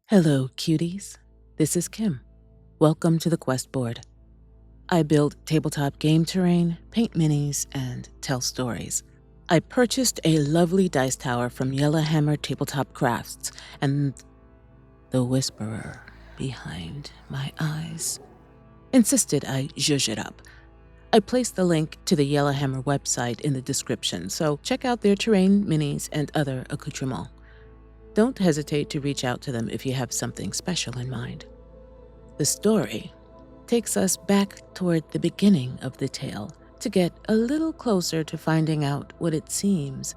Hello, cuties. This is Kim. Welcome to the quest board. I build tabletop game terrain, paint minis, and tell stories. I purchased a lovely dice tower from Yellowhammer Tabletop Crafts, and the whisperer behind my eyes insisted I zhuzh it up. I placed the link to the Yellowhammer website in the description, so check out their terrain, minis, and other accoutrements. Don't hesitate to reach out to them if you have something special in mind. The story takes us back toward the beginning of the tale to get a little closer to finding out what it seems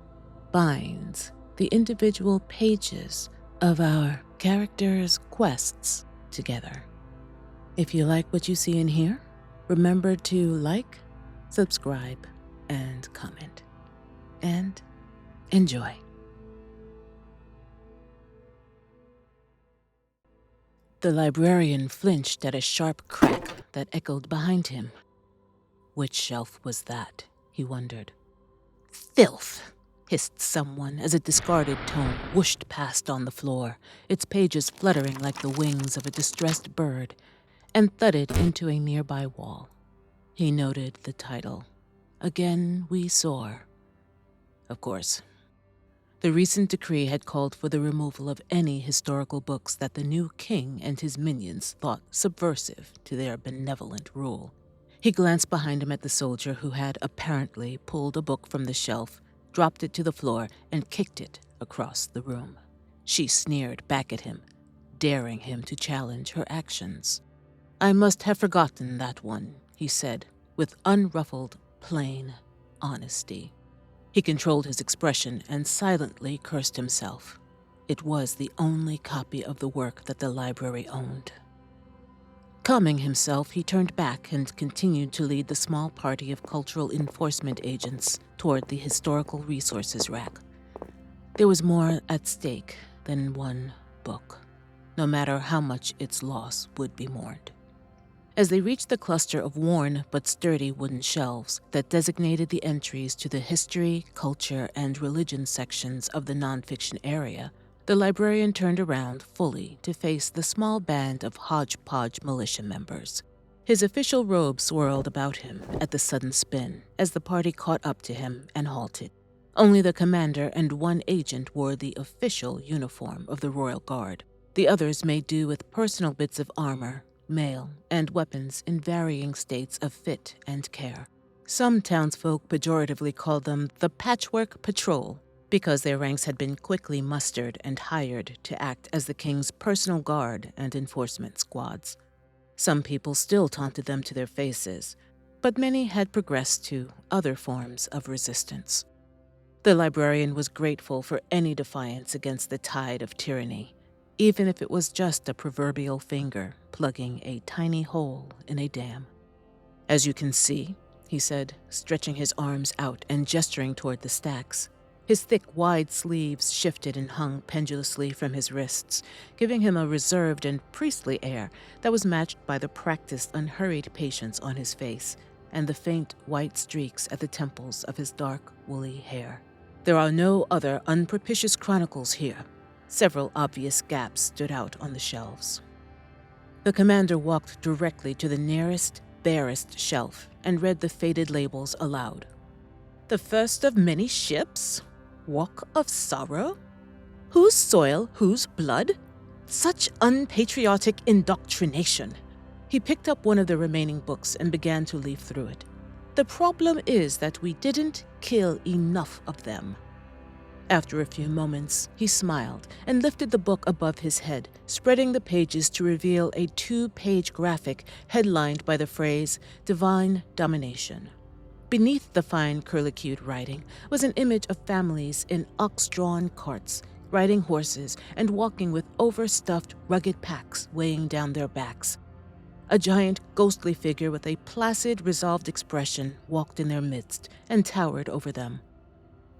binds the individual pages of our characters' quests together. If you like what you see and hear, remember to like, subscribe, and comment. And enjoy. The librarian flinched at a sharp crack that echoed behind him. Which shelf was that? He wondered. Filth! Hissed someone as a discarded tome whooshed past on the floor, its pages fluttering like the wings of a distressed bird, and thudded into a nearby wall. He noted the title, Again We Soar. Of course. The recent decree had called for the removal of any historical books that the new king and his minions thought subversive to their benevolent rule. He glanced behind him at the soldier who had apparently pulled a book from the shelf, dropped it to the floor, and kicked it across the room. She sneered back at him, daring him to challenge her actions. I must have forgotten that one, he said, with unruffled, plain honesty. He controlled his expression and silently cursed himself. It was the only copy of the work that the library owned. Calming himself, he turned back and continued to lead the small party of cultural enforcement agents toward the historical resources rack. There was more at stake than one book, no matter how much its loss would be mourned. As they reached the cluster of worn but sturdy wooden shelves that designated the entries to the history, culture, and religion sections of the nonfiction area, the librarian turned around fully to face the small band of hodgepodge militia members. His official robe swirled about him at the sudden spin as the party caught up to him and halted. Only the commander and one agent wore the official uniform of the Royal Guard. The others made do with personal bits of armor, mail, and weapons in varying states of fit and care. Some townsfolk pejoratively called them the Patchwork Patrol because their ranks had been quickly mustered and hired to act as the king's personal guard and enforcement squads. Some people still taunted them to their faces, but many had progressed to other forms of resistance. The librarian was grateful for any defiance against the tide of tyranny, even if it was just a proverbial finger plugging a tiny hole in a dam. As you can see, he said, stretching his arms out and gesturing toward the stacks. His thick, wide sleeves shifted and hung pendulously from his wrists, giving him a reserved and priestly air that was matched by the practiced, unhurried patience on his face and the faint white streaks at the temples of his dark, woolly hair. There are no other unpropitious chronicles here. Several obvious gaps stood out on the shelves. The commander walked directly to the nearest, barest shelf and read the faded labels aloud. The first of many ships? Walk of sorrow? Whose soil, whose blood? Such unpatriotic indoctrination. He picked up one of the remaining books and began to leaf through it. The problem is that we didn't kill enough of them. After a few moments, he smiled and lifted the book above his head, spreading the pages to reveal a 2-page graphic headlined by the phrase, Divine Domination. Beneath the fine curlicued writing was an image of families in ox-drawn carts, riding horses and walking with overstuffed, rugged packs weighing down their backs. A giant, ghostly figure with a placid, resolved expression walked in their midst and towered over them.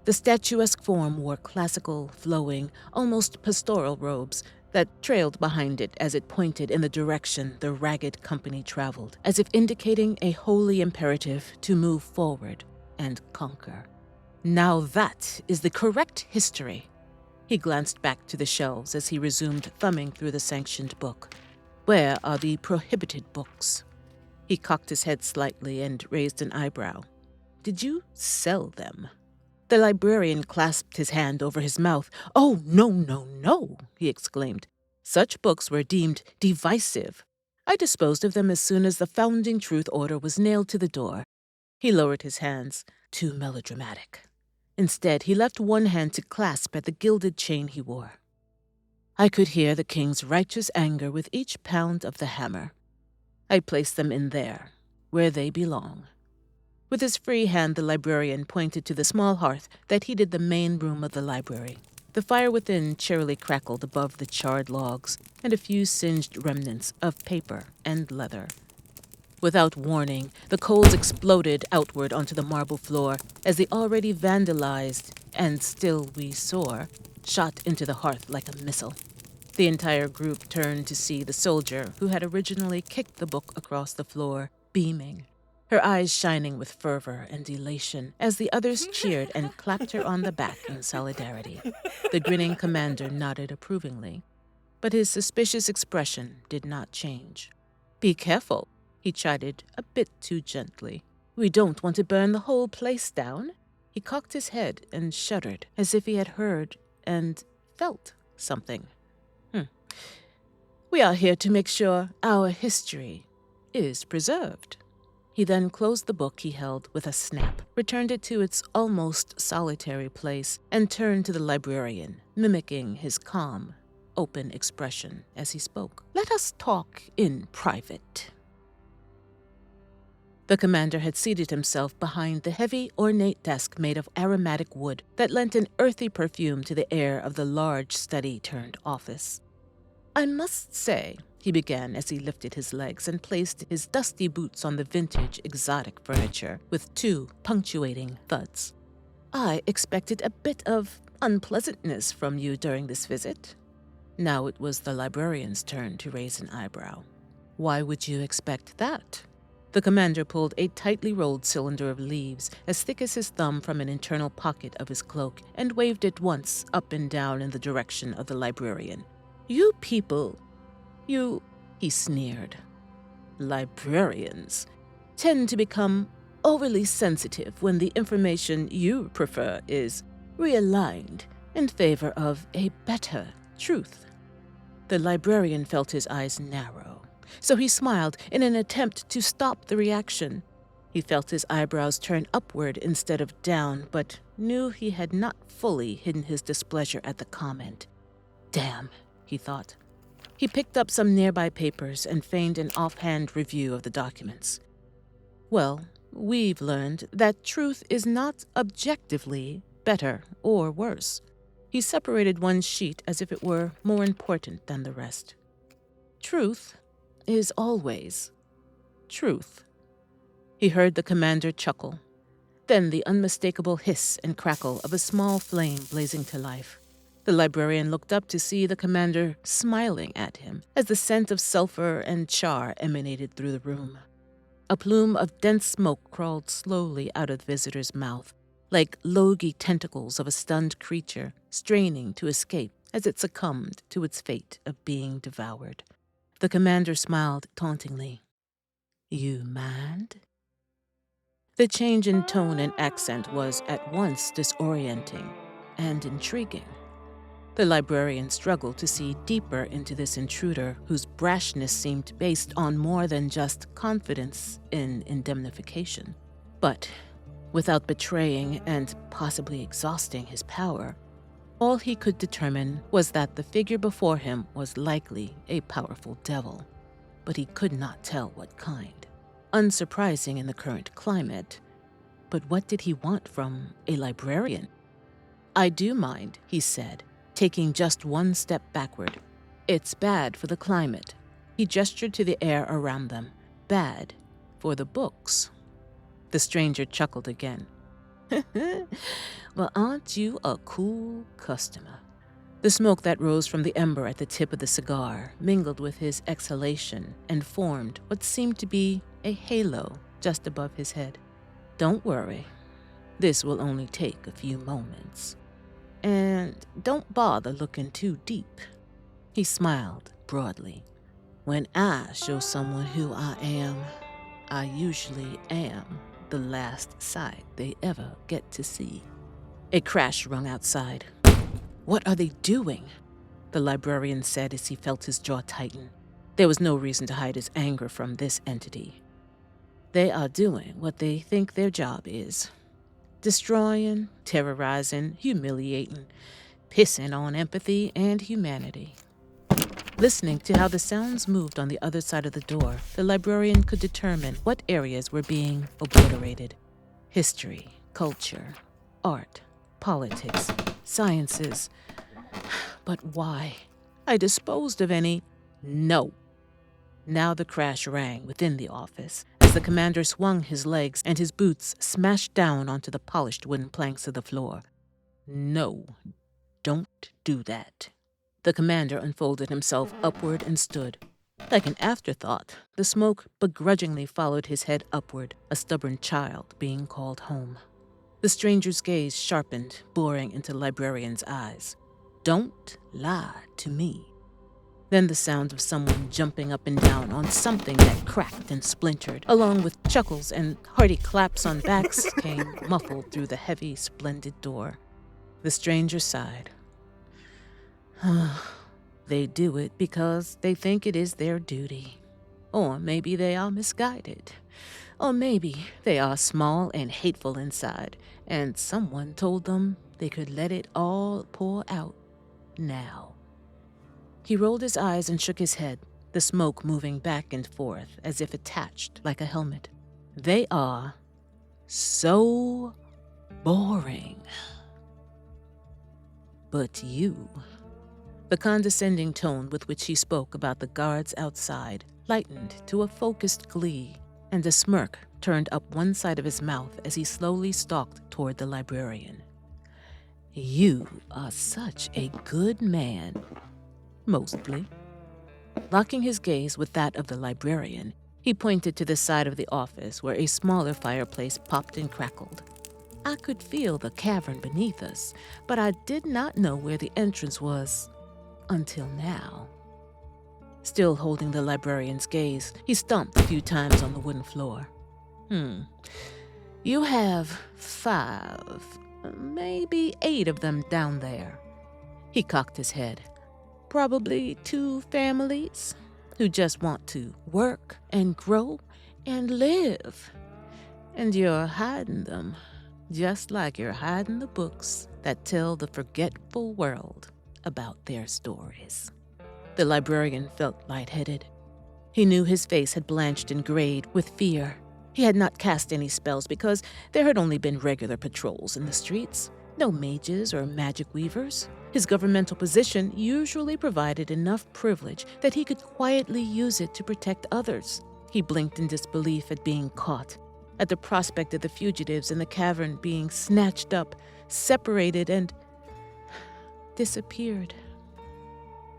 The statuesque form wore classical, flowing, almost pastoral robes that trailed behind it as it pointed in the direction the ragged company traveled, as if indicating a holy imperative to move forward and conquer. Now that is the correct history. He glanced back to the shelves as he resumed thumbing through the sanctioned book. Where are the prohibited books? He cocked his head slightly and raised an eyebrow. Did you sell them? The librarian clasped his hand over his mouth. Oh, no, no, no, he exclaimed. Such books were deemed divisive. I disposed of them as soon as the founding truth order was nailed to the door. He lowered his hands. Too melodramatic. Instead, he left one hand to clasp at the gilded chain he wore. I could hear the king's righteous anger with each pound of the hammer. I placed them in there, where they belong. With his free hand, the librarian pointed to the small hearth that heated the main room of the library. The fire within cheerily crackled above the charred logs and a few singed remnants of paper and leather. Without warning, the coals exploded outward onto the marble floor as the already vandalized, and still we soar, shot into the hearth like a missile. The entire group turned to see the soldier who had originally kicked the book across the floor, beaming, her eyes shining with fervor and elation as the others cheered and clapped her on the back in solidarity. The grinning commander nodded approvingly, but his suspicious expression did not change. Be careful, he chided a bit too gently. We don't want to burn the whole place down. He cocked his head and shuddered as if he had heard and felt something. We are here to make sure our history is preserved. He then closed the book he held with a snap, returned it to its almost solitary place, and turned to the librarian, mimicking his calm, open expression as he spoke. Let us talk in private. The commander had seated himself behind the heavy, ornate desk made of aromatic wood that lent an earthy perfume to the air of the large study-turned-office. I must say, he began as he lifted his legs and placed his dusty boots on the vintage, exotic furniture with two punctuating thuds. I expected a bit of unpleasantness from you during this visit. Now it was the librarian's turn to raise an eyebrow. Why would you expect that? The commander pulled a tightly rolled cylinder of leaves as thick as his thumb from an internal pocket of his cloak and waved it once up and down in the direction of the librarian. You people, he sneered, librarians, tend to become overly sensitive when the information you prefer is realigned in favor of a better truth. The librarian felt his eyes narrow, so he smiled in an attempt to stop the reaction. He felt his eyebrows turn upward instead of down, but knew he had not fully hidden his displeasure at the comment. Damn, he thought. He picked up some nearby papers and feigned an offhand review of the documents. Well, we've learned that truth is not objectively better or worse. He separated one sheet as if it were more important than the rest. Truth is always truth. He heard the commander chuckle, then the unmistakable hiss and crackle of a small flame blazing to life. The librarian looked up to see the commander smiling at him as the scent of sulfur and char emanated through the room. A plume of dense smoke crawled slowly out of the visitor's mouth, like logy tentacles of a stunned creature straining to escape as it succumbed to its fate of being devoured. The commander smiled tauntingly. You mad? The change in tone and accent was at once disorienting and intriguing. The librarian struggled to see deeper into this intruder whose brashness seemed based on more than just confidence in indemnification. But without betraying and possibly exhausting his power, all he could determine was that the figure before him was likely a powerful devil, but he could not tell what kind. Unsurprising in the current climate, but what did he want from a librarian? I do mind, he said, taking just one step backward. It's bad for the climate. He gestured to the air around them. Bad for the books. The stranger chuckled again. Well, aren't you a cool customer? The smoke that rose from the ember at the tip of the cigar mingled with his exhalation and formed what seemed to be a halo just above his head. Don't worry. This will only take a few moments. And don't bother looking too deep. He smiled broadly. When I show someone who I am, I usually am the last sight they ever get to see. A crash rung outside. What are they doing? The librarian said as he felt his jaw tighten. There was no reason to hide his anger from this entity. They are doing what they think their job is. Destroying, terrorizing, humiliating, pissing on empathy and humanity. Listening to how the sounds moved on the other side of the door, the librarian could determine what areas were being obliterated. History, culture, art, politics, sciences. But why? I disposed of any. No. Now the crash rang within the office as the commander swung his legs and his boots smashed down onto the polished wooden planks of the floor. No, don't do that. The commander unfolded himself upward and stood. Like an afterthought, the smoke begrudgingly followed his head upward, a stubborn child being called home. The stranger's gaze sharpened, boring into the librarian's eyes. Don't lie to me. Then the sound of someone jumping up and down on something that cracked and splintered, along with chuckles and hearty claps on backs, came muffled through the heavy, splendid door. The stranger sighed. They do it because they think it is their duty. Or maybe they are misguided. Or maybe they are small and hateful inside, and someone told them they could let it all pour out now. He rolled his eyes and shook his head, the smoke moving back and forth as if attached like a helmet. They are so boring. But you... The condescending tone with which he spoke about the guards outside lightened to a focused glee, and a smirk turned up one side of his mouth as he slowly stalked toward the librarian. You are such a good man. Mostly. Locking his gaze with that of the librarian, he pointed to the side of the office where a smaller fireplace popped and crackled. I could feel the cavern beneath us, but I did not know where the entrance was. Until now. Still holding the librarian's gaze, he stomped a few times on the wooden floor. You have 5, maybe 8 of them down there. He cocked his head. Probably 2 families who just want to work and grow and live. And you're hiding them, just like you're hiding the books that tell the forgetful world about their stories. The librarian felt lightheaded. He knew his face had blanched and grayed with fear. He had not cast any spells because there had only been regular patrols in the streets, no mages or magic weavers. His governmental position usually provided enough privilege that he could quietly use it to protect others. He blinked in disbelief at being caught, at the prospect of the fugitives in the cavern being snatched up, separated, and disappeared.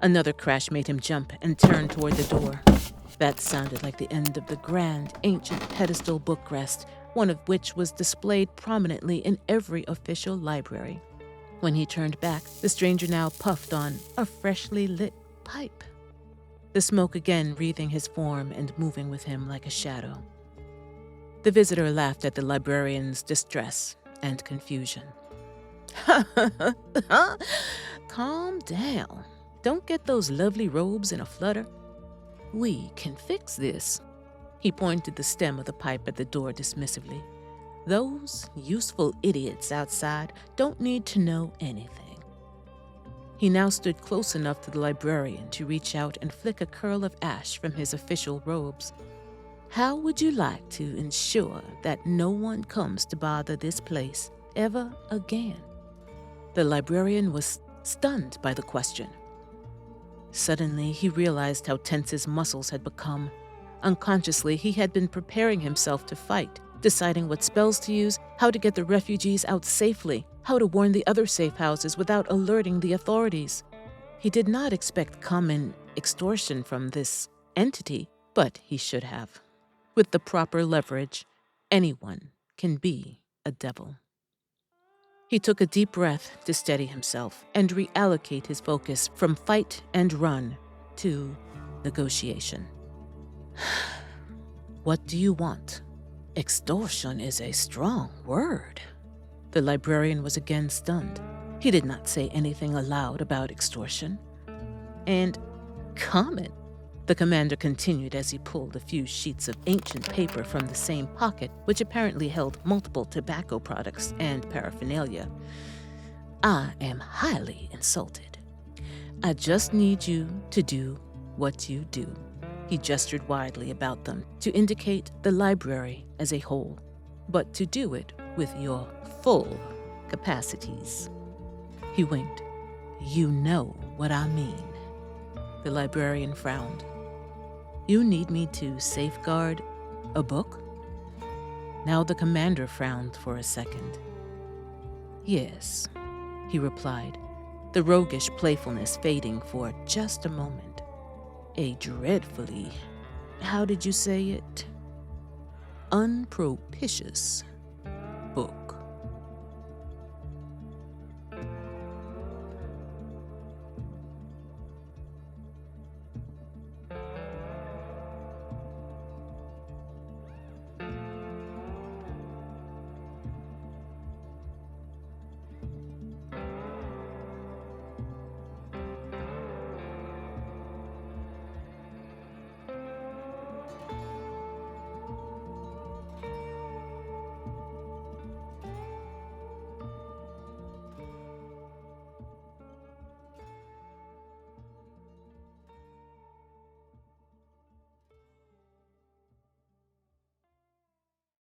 Another crash made him jump and turn toward the door. That sounded like the end of the grand, ancient pedestal book rest, one of which was displayed prominently in every official library. When he turned back, the stranger now puffed on a freshly lit pipe, the smoke again wreathing his form and moving with him like a shadow. The visitor laughed at the librarian's distress and confusion. Calm down. Don't get those lovely robes in a flutter. We can fix this. He pointed the stem of the pipe at the door dismissively. Those useful idiots outside don't need to know anything. He now stood close enough to the librarian to reach out and flick a curl of ash from his official robes. How would you like to ensure that no one comes to bother this place ever again? The librarian was stunned by the question. Suddenly, he realized how tense his muscles had become. Unconsciously, he had been preparing himself to fight, deciding what spells to use, how to get the refugees out safely, how to warn the other safe houses without alerting the authorities. He did not expect common extortion from this entity, but he should have. With the proper leverage, anyone can be a devil. He took a deep breath to steady himself and reallocate his focus from fight and run to negotiation. What do you want? Extortion is a strong word. The librarian was again stunned. He did not say anything aloud about extortion. And common, the commander continued as he pulled a few sheets of ancient paper from the same pocket, which apparently held multiple tobacco products and paraphernalia. I am highly insulted. I just need you to do what you do. He gestured widely about them to indicate the library as a whole, but to do it with your full capacities. He winked. You know what I mean. The librarian frowned. You need me to safeguard a book? Now the commander frowned for a second. Yes, he replied, the roguish playfulness fading for just a moment. A dreadfully, how did you say it? Unpropitious